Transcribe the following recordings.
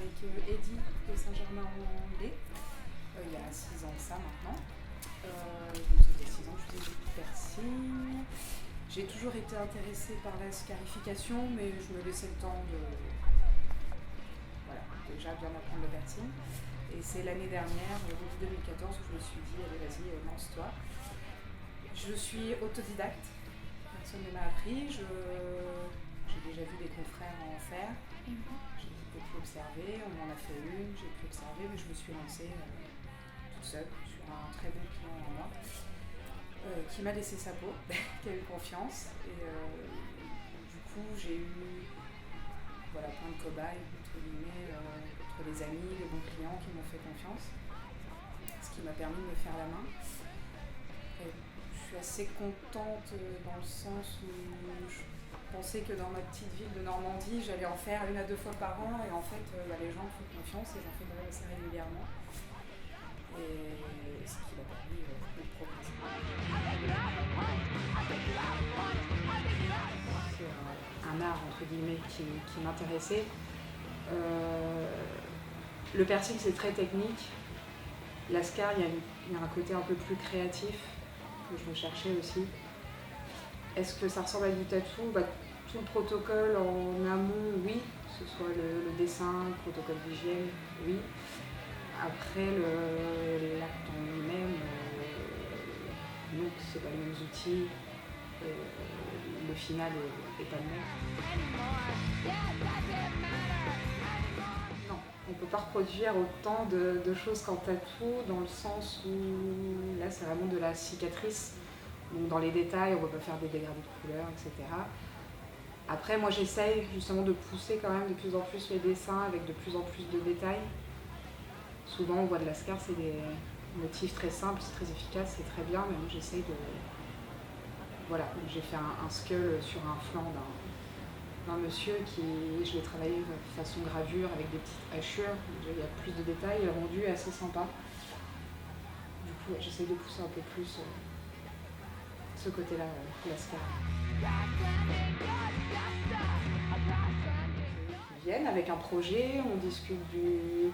avec Eddy de Saint-Germain-en-Laye, il y a 6 ans de ça maintenant. Donc ça fait 6 ans que je fais du piercing. J'ai toujours été intéressée par la scarification, mais je me laissais le temps de déjà bien apprendre le piercing. Et c'est l'année dernière, début 2014, que je me suis dit, allez vas-y, lance-toi. Je suis autodidacte, personne ne m'a appris. J'ai déjà vu des confrères en faire. J'ai beaucoup observé, on m'en a fait une, j'ai pu observer, mais je me suis lancée toute seule sur un très bon client en moi, qui m'a laissé sa peau, qui a eu confiance. Et du coup, j'ai eu plein de cobayes, entre guillemets, entre les amis, les bons clients qui m'ont fait confiance, ce qui m'a permis de me faire la main. Et je suis assez contente dans le sens où je pensais que dans ma petite ville de Normandie, j'allais en faire 1 à 2 fois par an, et en fait, les gens me font confiance et j'en fais quand même assez régulièrement. Et ce qui m'a permis de progresser. C'est un art, entre guillemets, qui m'intéressait. Le piercing, c'est très technique. L'ascar, il y a un côté un peu plus créatif que je recherchais aussi. Est-ce que ça ressemble à du tatou? Tout le protocole en amont, oui. Que ce soit le dessin, le protocole d'hygiène, oui. Après, l'acte en lui-même, non, c'est pas les mêmes outils. Le final est pas le même. Non, on ne peut pas reproduire autant de choses qu'en tatou, dans le sens où là, c'est vraiment de la cicatrice. Donc dans les détails, on ne peut pas faire des dégradés de couleurs, etc. Après, moi, j'essaye justement de pousser quand même de plus en plus les dessins avec de plus en plus de détails. Souvent, on voit de l'ascar, c'est des motifs très simples, c'est très efficace, c'est très bien, mais moi, j'essaye de... Voilà, j'ai fait un skull sur un flanc d'un monsieur qui, je l'ai travaillé de façon gravure avec des petites hachures. Il y a plus de détails, le rendu est assez sympa. Du coup, j'essaye de pousser un peu plus ce côté-là, l'ascar. Ils viennent avec un projet, on discute du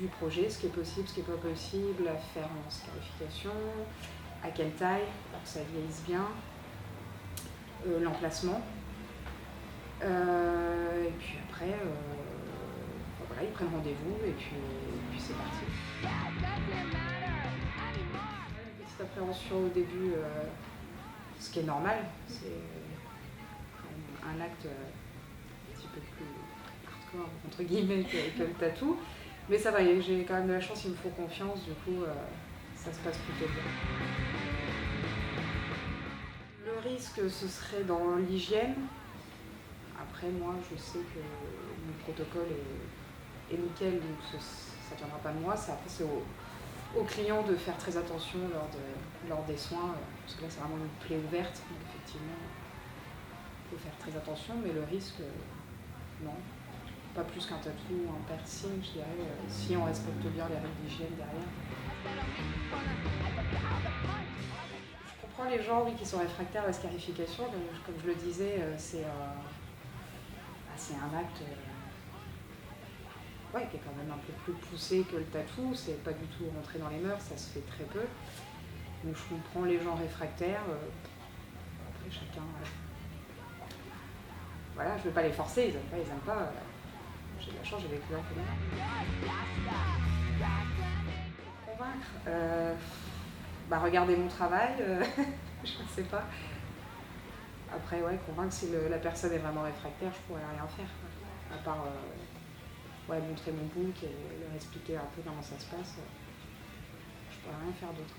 projet, ce qui est possible, ce qui n'est pas possible à faire en scarification, à quelle taille, pour que ça vieillisse bien, l'emplacement. Et puis après, ils prennent rendez-vous et puis c'est parti. Une petite appréhension au début, ce qui est normal, c'est un acte un petit peu plus hardcore, entre guillemets, que le tatou. Mais ça va, j'ai quand même de la chance, ils me font confiance, du coup, ça se passe plutôt bien. Le risque, ce serait dans l'hygiène. Après, moi, je sais que mon protocole est nickel, donc ça ne viendra pas de moi. Après, c'est au client de faire très attention lors des soins, parce que là, c'est vraiment une plaie ouverte, donc effectivement, il faut faire très attention, mais le risque, non. Pas plus qu'un tatou ou un piercing, je dirais, si on respecte bien les règles d'hygiène derrière. Je comprends les gens qui sont réfractaires à la scarification, comme je le disais, c'est un acte qui est quand même un peu plus poussé que le tatou, c'est pas du tout rentré dans les mœurs, ça se fait très peu. Donc je comprends les gens réfractaires, après chacun... Voilà, je ne veux pas les forcer, ils aiment pas. J'ai de la chance, j'ai vécu un peu bien. Convaincre, regarder mon travail, je ne sais pas. Après, convaincre si la personne est vraiment réfractaire, je pourrais rien faire. À part montrer mon book et leur expliquer un peu comment ça se passe, je pourrais rien faire d'autre.